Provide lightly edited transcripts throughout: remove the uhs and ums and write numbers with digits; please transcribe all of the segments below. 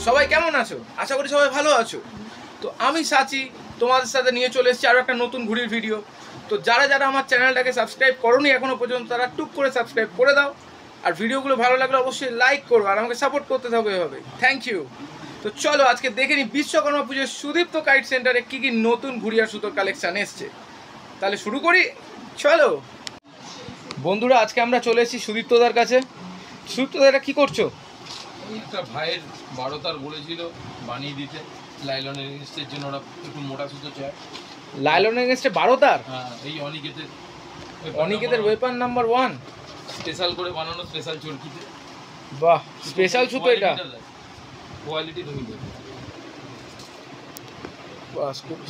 সবাই কেমন আছো? আশা করি সবাই ভালো আছো। তো আমি সাচি তোমাদের সাথে নিয়ে চলে এসেছি আরও একটা নতুন ঘুড়ির ভিডিও। তো যারা যারা আমার চ্যানেলটাকে সাবস্ক্রাইব করোনি এখনও পর্যন্ত তারা টুক করে সাবস্ক্রাইব করে দাও। আর ভিডিওগুলো ভালো লাগলে অবশ্যই লাইক করো আর আমাকে সাপোর্ট করতে থাকো এভাবে। Thank you. তো চলো আজকে দেখে নিই বিশ্বকর্মা পুজোর সুদীপ্ত কাইট সেন্টারে কী কী নতুন ঘুড়ি আর সুতোর কালেকশান এসছে। তাহলে শুরু করি, চলো বন্ধুরা। আজকে আমরা চলে এসেছি সুদীপ্তদার কাছে। সুদীপ্তদা, এটা কী করছো? একটা ভাইয়ের 12 তার বলেছিল বানিয়ে দিতে, লাইলনের এগেনস্টের জন্য ওরা একটু মোটা সুতো চায়। লাইলনের এগেনস্টে 12 তার? হ্যাঁ, এই অনিকেতের ওয়েপন নাম্বার 1 স্পেশাল করে বানানো, স্পেশাল চরকিতে। বাহ, স্পেশাল সুতো এটা। কোয়ালিটি তুমি দেখো,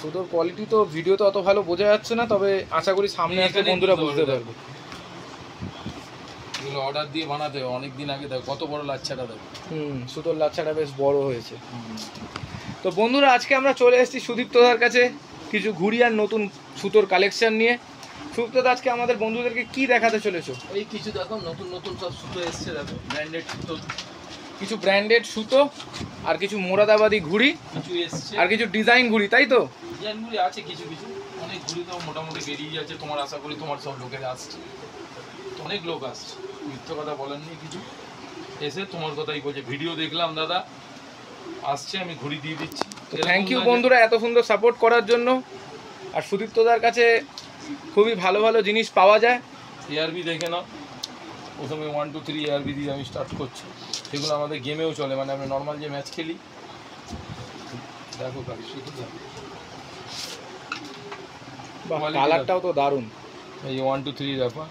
সুতোর কোয়ালিটি তো ভিডিওতে অত ভালো বোঝা যাচ্ছে না, তবে আশা করি সামনে আসলে বন্ধুরা বুঝতে পারবে। এগুলো অর্ডার দিয়ে বানাতে হবে, অনেক দিন আগে দেখো কত বড় লাচ্ছাটা দেখো। সুতোর লাচ্ছাটা বেশ বড় হয়েছে। তো বন্ধুরা, আজকে আমরা চলে এসেছি সুদীপ্তদার কাছে কিছু ঘুড়ি আর নতুন সুতোর কালেকশন নিয়ে। সুদীপ্তদা, আজকে আমাদের বন্ধুদেরকে কি দেখাতে চলেছো? এই কিছু দেখো নতুন নতুন সব সুতো এসছে, দেখো ব্র্যান্ডেড সুতো, কিছু ব্র্যান্ডেড সুতো আর কিছু মোরাদাবাদি ঘুড়ি কিছু এসছে, আর কিছু ডিজাইন ঘুড়ি, তাই তো? ডিজাইন ঘুড়ি আছে কিছু কিছু, অনেক ঘুড়ি তো মোটামুটি বেরিয়ে যাচ্ছে। তোমার আশা করি তোমার সব লোকেরা আসছে, অনেক লোক আসছে, মিথ্যে কথা বলেননি কিছু, এসে তোমার কথাই বলছে ভিডিও দেখলাম দাদা আসছে, আমি ঘুড়ি দিয়ে দিচ্ছি। থ্যাংক ইউ বন্ধুরা এত সুন্দর সাপোর্ট করার জন্য। আর সুদীপ্তদার কাছে খুবই ভালো ভালো জিনিস পাওয়া যায়। এআরবি দেখে নাও, প্রথমে 1 2 3 এআরবি দিয়ে আমি স্টার্ট করছি। সেগুলো আমাদের গেমেও চলে, মানে আমরা নর্মাল যে ম্যাচ খেলি। দেখো কালি শুধু দেখো, কালারটাও তো দারুণ। এই 1 2 3 দেখো,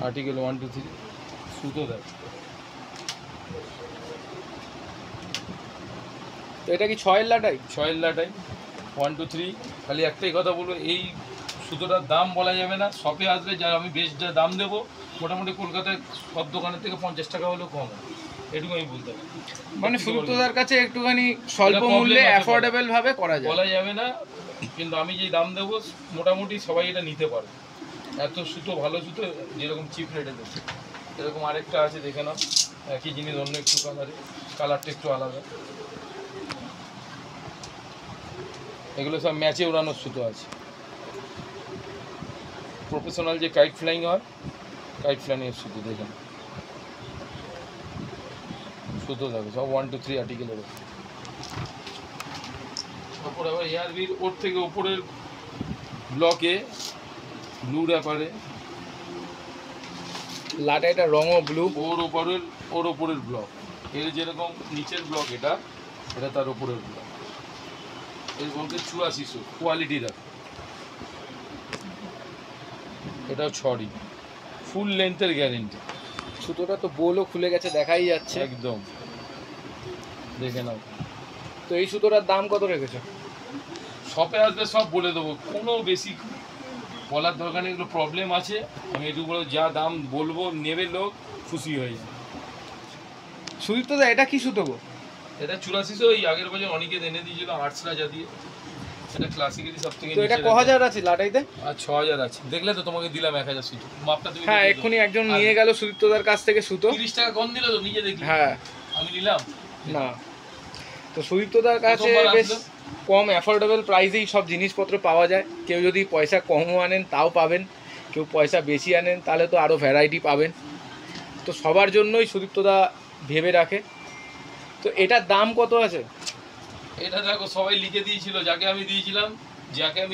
আর্টিকেল 1 2 3 সুতো দেখো। তো এটা কি 6 এর লাটাই? 6 এর লাটাই 1 2 3। খালি একটাই কথা বলবো, এই সুতোটার দাম বলা যাবে না, শপে আসবে যা আমি বেশ যা দাম দেবো, মোটামুটি কলকাতায় সব দোকানের থেকে 50 টাকা হলেও কম হয়, এটুকু আমি বলতে পারি। মানে সুদীপ্তদার কাছে একটুখানি স্বল্প মূল্যে অ্যাফোর্ডেবল ভাবে করা যায়, বলা যাবে না, কিন্তু আমি যে দাম দেবো মোটামুটি সবাই এটা নিতে পারে। এত সুতো, ভালো সুতো, যেরকম চিপ রেটে দেবো। এরকম আরেকটা আছে, দেখে নাও, একই জিনিস অন্য একটু কালারে, কালারটা একটু আলাদা। এগুলো সব ম্যাচে উড়ানোর সুতো আছে। প্রফেশনাল যে কাইট ফ্লাইং হয়, কাইট ফ্লাইংয়ের সুতো দেখে নাও, সুতো দেখো সব 1 2 3 আর্টিকেলের। তারপর আবার এআরবির ওর থেকে ওপরের ব্লকে ব্লু র্যাপারে লাটাইটা রঙও ব্লু, ওর ওপরের ব্লক, এর যেরকম নিচের ব্লক এটা তার ওপরের ব্লক। এর বলতে 8400 কোয়ালিটি দেখো। এটাও 6 ফুল লেন্থের গ্যারেন্টি। সুতোটা তো বোলও খুলে গেছে, দেখাই যাচ্ছে একদম, দেখে নাও। তো এই সুতোটার দাম কত রেখেছো? শপে আসবে সব বলে দেবো, কোনো বেশি বলার দরকার নেই। এগুলো প্রবলেম আছে, আমি একটু বলে যা দাম বলবো নেবে লোক খুশি হয়ে যায়। সুদীপ্তদা, এটা কি সুতো গো? এটা 8400, ওই আগের বছর অনেকে এনে দিয়েছিল আর্টস রাজা দিয়ে। এটা ক্লাসিকেরই সব থেকে। তো এটা 1000 আছে লাটাইতে? আর 6000 আছে, দেখলে তো তোমাকে দিলাম 1000 সুতো। মাপটা তুমি হ্যাঁ, এক্ষুনি একজন নিয়ে গেল সুদীপ্তদার কাছ থেকে সুতো, 30 টাকা কম দিল তো, নিজে দেখি। হ্যাঁ, আমি নিলাম না তো সুদীপ্তদার কাছে বেশ কম অ্যাফোর্ডেবল প্রাইসেই সব জিনিসপত্র পাওয়া যায়। কেউ যদি পয়সা কমও আনেন তাও পাবেন, কেউ পয়সা বেশি আনেন তাহলে তো আরও ভ্যারাইটি পাবেন। তো সবার জন্যই সুদীপ্তদা ভেবে রাখে। তো এটার দাম কত আছে? এটা দেখো সবাই লিখে দিয়েছিল, যাকে আমি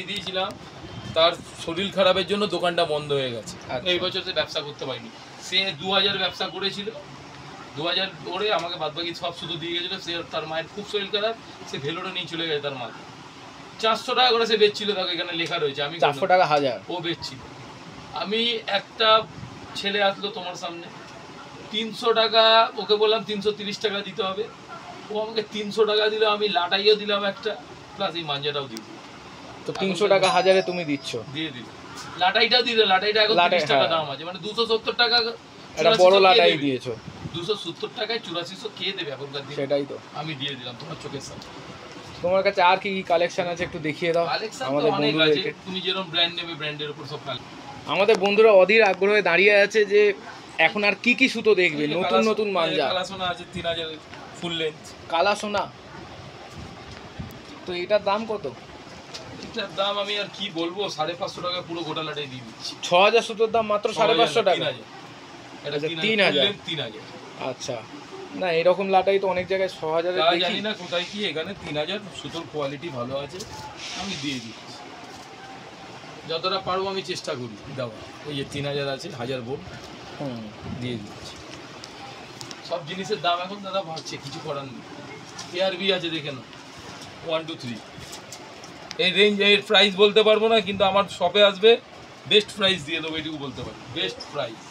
দিয়েছিলাম তার শরীর খারাপের জন্য দোকানটা বন্ধ হয়ে গেছে। এই বছর সে ব্যবসা করতে পারেনি। সে 2000 ব্যবসা করেছিল, 2000 করে আমাকে বাদবাকি সব শুধু দিয়ে গেছিলো। সে তার মায়ের খুব শরীর খারাপ, সে ভেলোরে নিয়ে চলে গেছে। তার মা 400 টাকা করে সে বেচছিল, তাকে এখানে লেখা রয়েছে। আমি 400 টাকা হাজার ও বেচছিল। আমি একটা ছেলে আসলো তোমার সামনে, 300 টাকা ওকে বললাম 330 টাকা দিতে হবে, ও আমাকে 300 টাকা দিল। আমি লাটাইও দিলাম একটা, প্লাস এই মাঞ্জাটাও দিই। তো 300 টাকা হাজারে তুমি দিচ্ছ? দিয়ে দিল। লাটাইটাও দিলে, লাটাইটা এখন 30 টাকা দাম আছে, মানে 270 টাকা। এটা বড় লাটাই দিয়েছো, 270 টাকায় 8400 কে দেবে এখনকার দিনে? সেটাই তো, আমি দিয়ে দিলাম তোমার চোখের সামনে। তোমার কাছে আর কি কি কালেকশন আছে একটু দেখিয়ে দাও আমাদের বন্ধুদেরকে। তুমি যেরকম ব্র্যান্ড নেবে ব্র্যান্ডের উপর সব কালেকশন। আমাদের বন্ধুরা অধীর আগ্রহে দাঁড়িয়ে আছে যে এখন আর কি কি সুতো দেখবে, নতুন নতুন মাঞ্জা। কালাসোনা আছে 3000, ফুল লেন্থ। কালা সোনা, তো এটার দাম কত? এটার দাম আমি আর কি বলবো, 550 টাকা পুরো গোটা লাটাই দিয়ে দিচ্ছি। 6000 সুতোর দাম মাত্র 550 টাকা। 3000, এটা আচ্ছা, 3000। 3000। আচ্ছা, না এরকম লাটাই তো অনেক জায়গায় 6000 এর দেখি। জানি না কোথায় কি, এখানে 3000 সুতোর কোয়ালিটি ভালো আছে, আমি দিয়ে দিচ্ছি। যতটা পারবো আমি চেষ্টা করি দেওয়া। এই যে 3000 আছে 1000 বোর্ড দিয়ে দিচ্ছি। সব জিনিসের দাম এখন দাদা বাড়ছে, কিছু করার নেই। এআরবি আছে দেখে না, 1 2 3। এই রেঞ্জ, এর প্রাইস বলতে পারবো না, কিন্তু আমার শপে আসবে বেস্ট প্রাইস দিয়ে দেবো, এটুকু বলতে পারি, বেস্ট প্রাইস।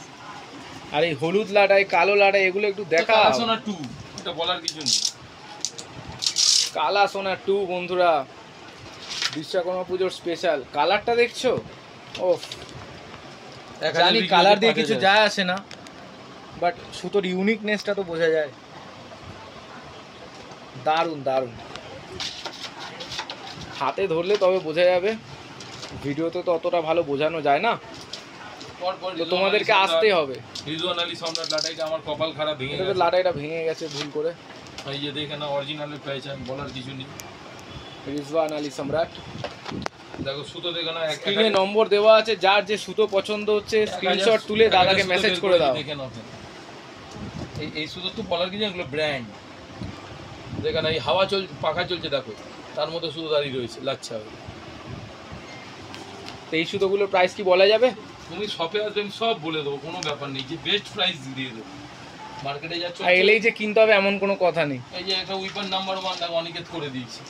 আর এই হলুদ লাটাই, কালো লাটাই এগুলো একটু দেখা। কালা সোনা 2, এটা বলার কিছু নেই। কালা সোনা 2 বন্ধুরা, বিশ্বকর্মা পুজোর স্পেশাল। কালারটা দেখছো? ও জানি কালার দিয়ে কিছু যায় আসে না, বাট সুতোর ইউনিকনেসটা তো বোঝা যায়। দারুণ দারুণ, হাতে ধরলে তবে বোঝা যাবে, ভিডিওতে তো অতটা ভালো বোঝানো যায় না, তো তোমাদেরকে আসতে হবে। রিজওয়ান আলী সম্রাট লাটাইটা আমার কপাল খারাপ, ভেঙে এটা গেছে। লাটাইটা ভেঙে গেছে ভুল করে। এই যে দেখে না, অরিজিনালের পেয়েছেন, বলার কিছু নেই। রিজওয়ান আলী সম্রাট, দেখো সুতো দেখো না, স্ক্রিনে নম্বর দেওয়া আছে, যার যে সুতো পছন্দ হচ্ছে স্ক্রিনশট তুলে দাদাকে মেসেজ করে দাও। দেখে নাও, এই সুতো তো বলার কিছু, এগুলো ব্র্যান্ড। দেখো না, এই হাওয়া চলছে, পাখা চলছে, দেখো তার মধ্যে সুতো দাঁড়িয়ে রয়েছে, লাচ্ছা হবে। তো এই সুতোগুলোর প্রাইস কি বলা যাবে? তুমি শপে আসবে, আমি সব বলে দেবো, কোনো ব্যাপার নেই, যে বেস্ট প্রাইস দিয়ে দেবো। মার্কেটে যাচ্ছ, আর এলেই যে কিনতে হবে এমন কোনো কথা নেই। এই যে একটা উইপার নাম্বার 1 দেখো অনিকেত করে দিয়েছি।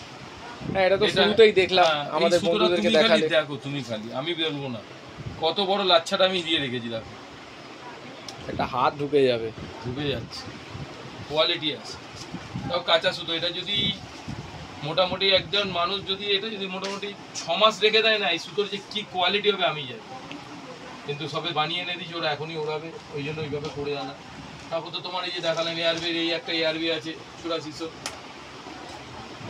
হ্যাঁ, এটা তো শুরুতেই দেখলাম আমাদের এই সুতোটা বন্ধুদেরকে তুমি খালি দেখালে। দেখো, তুমি খালি, আমি বলবো না। কত বড় লাচ্ছাটা আমি দিয়ে রেখেছি, দেখো একটা হাত ঢুকে যাবে, ঢুকে যাচ্ছে, কোয়ালিটি আছে। তাও কাঁচা সুতো, এটা যদি মোটামুটি একজন মানুষ যদি এটা যদি মোটামুটি 6 মাস রেখে দেয় না, এই সুতোর যে কি কোয়ালিটি হবে আমি জানি। কিন্তু সবে বানিয়ে এনে দিচ্ছি, ওরা এখনই ওড়াবে, ওই জন্য ওইভাবে করে আনা। তারপর তো তোমার এই যে দেখালাম এআরবির, এই একটা এআরবি আছে 8400,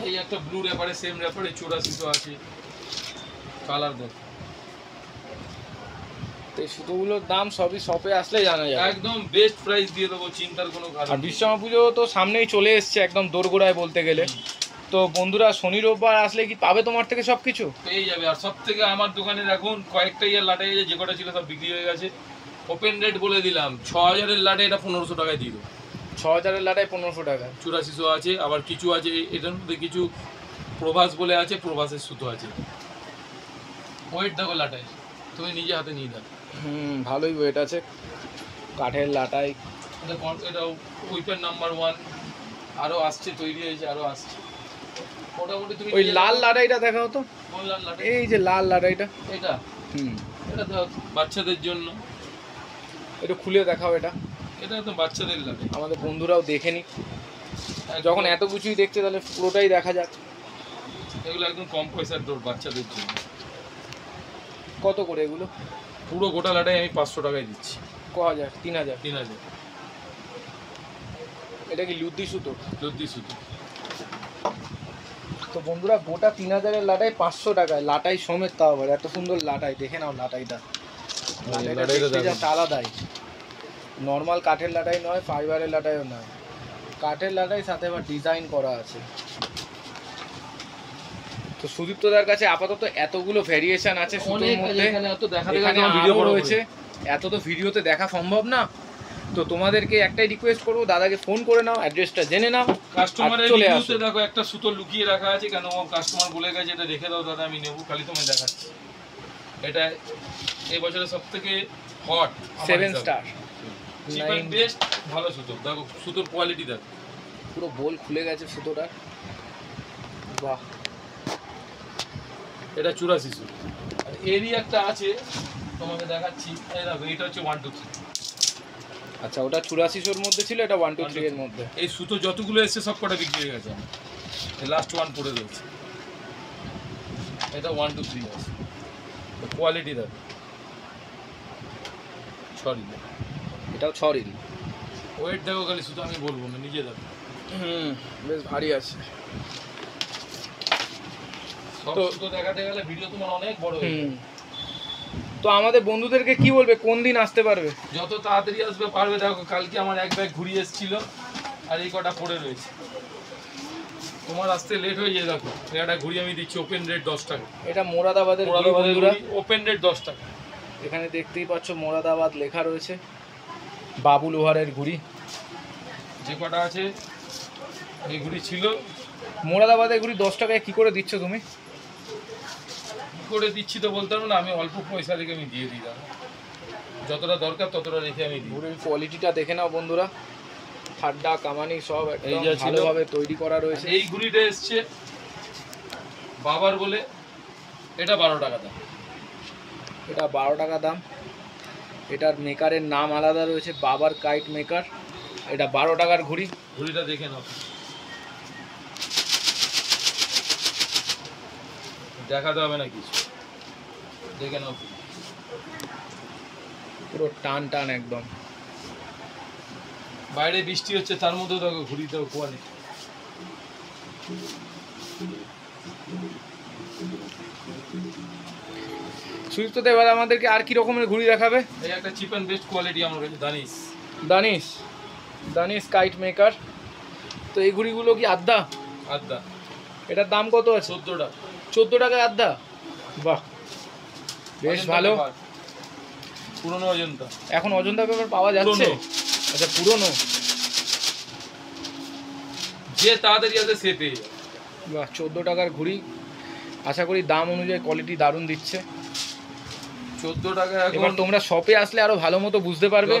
এই একটা ব্লু র্যাপারে সেম র্যাপারে 8400 আছে। কালার দেখো, তো এই সুতোগুলোর দাম সবই শপে আসলে জানা যাবে। একদম বেস্ট প্রাইস দিয়ে দেবো, চিন্তার কোনো কারণ আর নেই। বিশ্বকর্মা পুজো তো সামনেই চলে এসছে, একদম দোরগোড়ায় বলতে গেলে। তো বন্ধুরা শনি রোববার আসলে কি পাবে তোমার থেকে সবকিছু? পেয়ে যাবে। আর সব থেকে আমার দোকানের এখন কয়েকটা ইয়ার লাটাই আছে, যে কটা ছিল সব বিক্রি হয়ে গেছে। ওপেন রেট বলে দিলাম, 6000-এর লাটে এটা 1500 টাকায় দিয়ে দেবো। 6000-এর লাটাই 1500 টাকা। 8400 আছে, আবার কিছু আছে এটার মধ্যে কিছু প্রভাস বলে আছে, প্রভাসের সুতো আছে। ওয়েট দেখো লাটাই, তুমি নিজে হাতে নিয়ে দাও। ভালোই ওয়েট আছে, কাঠের লাটাই। এটা উইপের নাম্বার 1, আরও আসছে, তৈরি হয়েছে, আরও আসছে। মোটামুটি তুমি ওই লাল লাটাইটা দেখাও তো, কোন লাল লাটাই? এই যে লাল লাটাইটা। এটা এটা তো বাচ্চাদের জন্য, একটু খুলে দেখাও এটা, এটা তো বাচ্চাদের লাগে। আমাদের বন্ধুরাও দেখে নি, যখন এত কিছুই দেখছে তাহলে পুরোটাই দেখা যাক। এগুলো একদম কম পয়সার ডোর বাচ্চাদের জন্য। কত করে এগুলো? পুরো গোটা লাটাই আমি 500 টাকায় দিচ্ছি। 1000, 3000? 3000। এটা কি লুদ্দি সুতো? লুদ্দি সুতো। তো বন্ধুরা গোটা 3000-এর লাটাই 500 টাকায়, লাটাই সমেত, তাও আবার এত সুন্দর লাটাই। দেখে নাও লাটাইটা, লাটাইটা দেখতে জাস্ট আলাদাই। নর্মাল কাঠের লাটাই নয়, ফাইবারের লাটাইও নয়, কাঠের লাটাই, সাথে আবার ডিজাইন করা আছে। তো সুদীপ্তদার কাছে আপাতত এতগুলো ভ্যারিয়েশন আছে সুতোর মধ্যে, এখানে আরও রয়েছে, এত তো ভিডিওতে দেখা সম্ভব না। তো তোমাদেরকে একটাই রিকোয়েস্ট করবো, দাদাকে ফোন করে নাও, অ্যাড্রেসটা জেনে নাও, কাস্টমারের চলে আসো। রিভিউতে দেখো একটা সুতো লুকিয়ে রাখা আছে, কেন ও কাস্টমার বলে গেছে এটা রেখে দাও দাদা, আমি নেবো, খালি তোমায় দেখাচ্ছি। এটা এই বছরের সবথেকে hot 7 star cheap and best ভালো সুতো। দেখো সুতোর কোয়ালিটি দেখো, পুরো বোল খুলে গেছে সুতোটা, বাহ। এটা 8400। আর এরই একটা আছে তোমাকে দেখাচ্ছি, এই দেখো এটা হচ্ছে 1 2 3। আচ্ছা, ওটা 8400-এর মধ্যে ছিল, এটা 1 2 3 এর মধ্যে। এই সুতো যতগুলো এসছে সব কটা বিক্রি হয়ে গেছে আমার, এই লাস্ট ওয়ান পড়ে রয়েছে। এটা 1 2 3 আছে, কোয়ালিটি দেখো, সরি এটাও 6 রিল। ওয়েট দেখো খালি, সুতো আমি বলবো না, নিজে দেখো। বেশ ভারী আছে। সব সুতো দেখাতে গেলে ভিডিও তোমার অনেক বড় হয়ে যাবে। তো আমাদের বন্ধুদেরকে কি বলবে, কোন দিন আসতে পারবে? যত তাড়াতাড়ি আসবে পারবে। দেখো কালকে আমার এক ব্যাগ ঘুরিয়ে এসেছিল, আর এই কটা পড়ে রয়েছে। তোমার আসতে লেট হয়ে যায়। দেখো একটা ঘুড়ি আমি দিচ্ছি ওপেন রেট 10 টাকা। এটা মোরাদাবাদের ওপেন রেট 10 টাকা। এখানে দেখতেই পাচ্ছ মোরাদাবাদ লেখা রয়েছে, বাবু লোহারের ঘুড়ি। যে কটা আছে এই ঘুড়ি ছিল। মোরাদাবাদের ঘুড়ি 10 টাকায় কি করে দিচ্ছ তুমি? করে দিচ্ছি তো বলতে পারবো না, আমি অল্প পয়সা রেখে আমি দিয়ে দিই দাদা, যতটা দরকার ততটা রেখে আমি দিই। ঘুড়ির কোয়ালিটিটা দেখে নাও বন্ধুরা, ঠাড্ডা কামানি সব এই একদম যা ছিল ভালোভাবে তৈরি করা রয়েছে। এই ঘুড়িটা এসছে বাবার বলে, এটা 12 টাকা দাম। এটা 12 টাকা দাম। এটার মেকারের নাম আলাদা রয়েছে, বাবার কাইট মেকার। এটা 12 টাকার ঘুড়ি। ঘুড়িটা দেখে নাও, দেখাতে হবে না কিছু, দেখে নাও পুরো টান টান একদম। বাইরে বৃষ্টি হচ্ছে তার মধ্যেও দেখো ঘুড়িটাও কোয়ালিটি। সুযুক্ত এবার আমাদেরকে আর কি রকমের ঘুড়ি দেখাবে? এই একটা চিপ অ্যান্ড বেস্ট কোয়ালিটি আমার কাছে দানিশ। Danish, Danish kite maker. তো এই ঘুড়িগুলো কি আদ্দা? আদ্দা। এটার দাম কত আছে? 14 টাকা। 14 টাকায় আদ্দা? বাহ, বেশ ভালো। পুরনো অজন্তা। এখন অজন্তা পেপার পাওয়া যাচ্ছে? আচ্ছা, পুরনো। যে তাড়াতাড়ি আছে সে পেয়ে যাবে। বাহ, 14 টাকার ঘুড়ি। আশা করি দাম অনুযায়ী কোয়ালিটি দারুণ দিচ্ছে। 14 টাকা। এবার তোমরা শপে আসলে আরো ভালো মতো বুঝতে পারবে।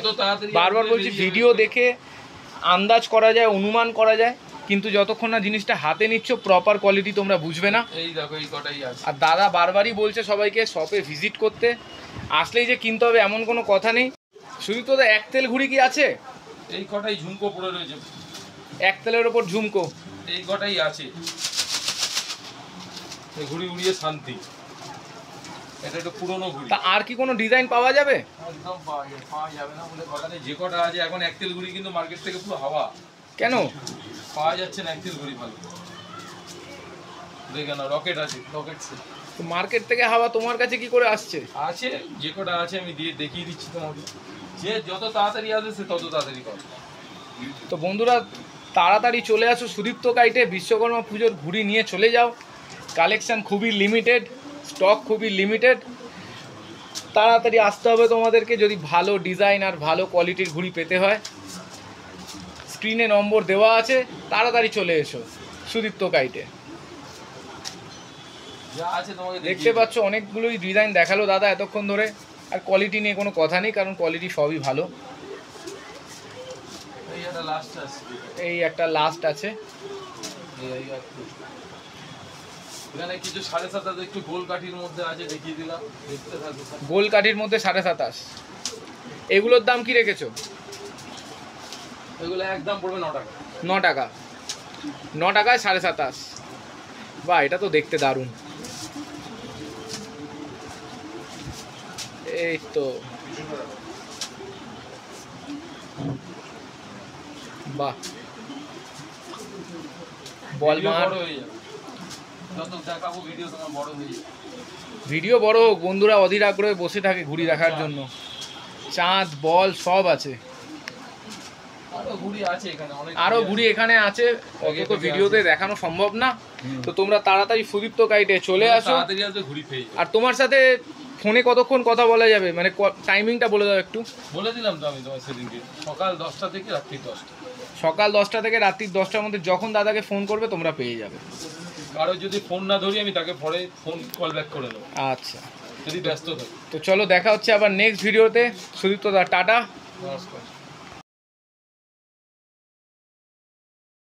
বারবার বলছি, ভিডিও দেখে আন্দাজ করা যায়, অনুমান করা যায়, কিন্তু যতক্ষণ না জিনিসটা হাতে নিচ্ছ প্রপার কোয়ালিটি তোমরা বুঝবে না। এই দেখো এই কটাই আছে। আর দাদা বারবারই বলছে সবাইকে শপে ভিজিট করতে, আসলেই যে কিনতে হবে এমন কোনো কথা নেই। শুধু তো এক তেল ঘুড়ি কি আছে? এই কটাই ঝুমকো পড়ে রয়েছে, এক তেলের ওপর ঝুমকো। এই কটাই আছে। এই ঘুড়ি উড়িয়ে শান্তি, এটা একটু পুরনো ঘুড়ি। তা আর কি কোনো ডিজাইন পাওয়া যাবে? একদম পাওয়া যাবে না বলে কথা নেই। যে কটা আছে এখন এক তেল ঘুড়ি কিন্তু মার্কেট থেকে পুরো হাওয়া। কেন পাওয়া যাচ্ছে না এক তেল ঘুড়ি ভালো? দেখে না, রকেট আছে, রকেট তো মার্কেট থেকে হাওয়া তোমার কাছে কি করে আসছে? আছে। যে কটা আছে আমি দিয়ে দেখিয়ে দিচ্ছি তোমাকে। যে যত তাড়াতাড়ি আসবে সে তত তাড়াতাড়ি পাবে। তো বন্ধুরা তাড়াতাড়ি চলে আসো সুদীপ্ত কাইটে, বিশ্বকর্মা পুজোর ঘুড়ি নিয়ে চলে যাও। কালেকশান খুবই লিমিটেড, স্টক খুবই লিমিটেড। তাড়াতাড়ি আসতে হবে তোমাদেরকে যদি ভালো ডিজাইন আর ভালো কোয়ালিটির ঘুড়ি পেতে হয়। স্ক্রিনে নম্বর দেওয়া আছে, তাড়াতাড়ি চলে এসো সুদীপ্ত কাইটে। যা আছে তোমাকে দেখতে পাচ্ছ অনেকগুলোই ডিজাইন দেখালো দাদা এতক্ষণ ধরে, আর কোয়ালিটি নিয়ে কোনো কথা নেই, কারণ কোয়ালিটি সবই ভালো। এই একটা লাস্ট আছে, এই একটা লাস্ট আছে। এখানে কিছু 7.5 একটু গোল কাঠির মধ্যে আছে, দেখিয়ে দিলাম, দেখতে থাকো। গোল কাঠির মধ্যে 27.5। এগুলোর দাম কি রেখেছো? এগুলো একদম পড়বে 9 টাকা। 9 টাকা। 9 টাকায় 27.5। বাহ, এটা তো দেখতে দারুণ। এই তো বাহ, বল মার। যত দেখাবো ভিডিও তোমার বড় হয়ে যাবে। ভিডিও বড় হোক, বন্ধুরা অধীর আগ্রহে বসে থাকে ঘুড়ি দেখার জন্য। চাঁদ বল সব আছে, আরো ঘুড়ি এখানে আছে, অত তো ভিডিওতে দেখানো সম্ভব না। তো তোমরা তাড়াতাড়ি সুদীপ্ত কাইটে চলে আসো। আর তোমার সাথে ফোনে কতক্ষণ কথা বলা যাবে, মানে টাইমিংটা বলে দাও একটু। বলে দিলাম তো আমি তোমার সেদিনকে, সকাল 10টা থেকে রাত্রি 10টা। সকাল 10টা থেকে রাত্রি 10টার মধ্যে যখন দাদাকে ফোন করবে তোমরা পেয়ে যাবে। কারো যদি ফোন না ধরি আমি তাকে পরে ফোন কল ব্যাক করে নেবো। আচ্ছা, যদি ব্যস্ত থাকি। তো চলো দেখা হচ্ছে আবার নেক্সট ভিডিওতে। সুদীপ্ত দা, টাটা, নমস্কার।